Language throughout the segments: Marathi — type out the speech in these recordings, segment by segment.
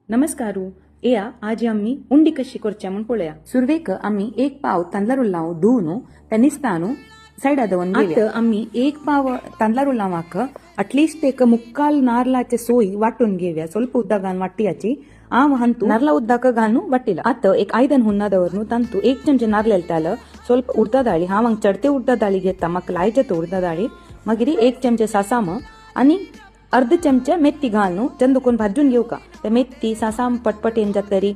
नमस्कारू एया आज आम्ही उंडी कशी करच्या म्हणून पळया. सुरवेक आम्ही एक पाव तांदळार लावू धुवून त्या निस्तानू सायडा दवन आता आम्ही एक पाव तांदळार लावाक अटलिस्ट एक मुक्काल नारळाचे सोयी वाटून घेऊया. ಸ್ವಲ್ಪ ಉದ್ದ ಗಾನ್ वाटियाची ಹಂತು ನಾರ್ಲ ಉದ್ದಕ ಗಾನು ವಟ್ಟಿಲ್ಲ ಅತ್ತ एक 5 ಹುನ್ನದವರ್ನು ತಂತು 1 ಚಮಚ ನಾರ್ಲ ಎಲ್ತಾಲ ಸ್ವಲ್ಪ ಉರ್ದ ದಾಳಿ हांग चढते उडदा दाळी घेता मग लायचे उडदा दाळी मागीर 1 चमचे सासाम आणि अर्ध चमचा मेथी घालून चंदकोन भाजून घेऊ का. त्या मेथी सासाम पटपट येऊन जातरी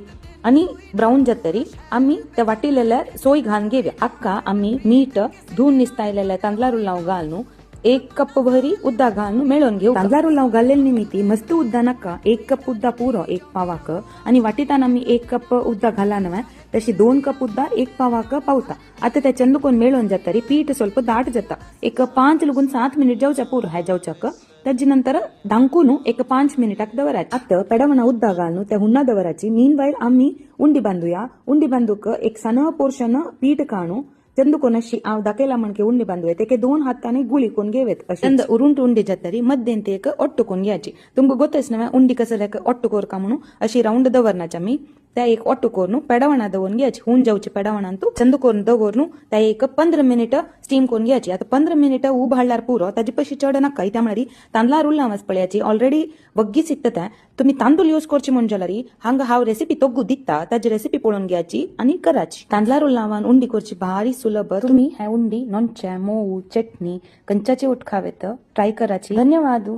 आणि ब्राऊन जातरी आम्ही त्या वाटिलेल्या सोय घालून घेऊया. अक्का आम्ही मीठ धुवून निस्तायलेल्या तांदळार लाव घालून 1 कप भरी उद्दा घालून मेळून घेऊ. तांदळार लाव घालेल निमित्ती मस्त उद्दा नका 1 कप उद्दा पुरो 1 पावाक आणि वाटिताना आम्ही 1 कप उद्दा घाला नव्हे तशी 2 कप उद्दा 1 पावाक पावता. आता त्या चंदकोन मेळून जातरी पीठ ಸ್ವಲ್ಪ दाट जाता. एक 5 लगून 7 मिनिट जाऊच्या पूर हाय जाऊच्याक त्याची नंतर धांकून एक 5 मिनिटाक दवरायची. आता पेडवणा उद्दा घालून त्या हुन्ना दवराची. मीन वाईल आम्ही उंडी बांधूया. उंडी बांधूक एक सण पोर्शन पीठ काढू चंदकोन अशी दाखयला म्हणके उंडी बांधूया. ते 2 हाताने गुळीकोन घेवेत अशी उरुंट उंडी जातरी मध्यंती एक ಒಟ್ಟುकोन घ्यायची. तुमका ಗೊತ್ತೈಸ್ नव्हे उंडी कसं ಒಟ್ಟುकोर का म्हणून अशी राऊंड दवरनाच्या मी त्या एक ಒಟ್ಟುकोरनु पेडवणा दवरून घ्यायची. होऊन जाऊची पेडवणांतू चंदकोन दवरनु त्या एक 15 मिनिट स्टीम कोन घ्यायची. आता 15 मिनिट उभाळल्यार पुरो ताजी पशी चढ नका. त्यामुळे तांदळार उल्लावच पळयाची ऑलरेडी वग्गी सिकता. तुम्ही तांदूळ यूज करची म्हणजे हांगा हाव रेसिपी तोगू दिता ताजी रेसिपी पळून घ्यायची आणि करायची. तांदळार उल्लावान उंडी करची भारी सुलभ. तुम्ही ह्या उंडी नॉनच्या मोऊ चटणी कंचाची उठ खावेत ट्राय करायची. धन्यवाद.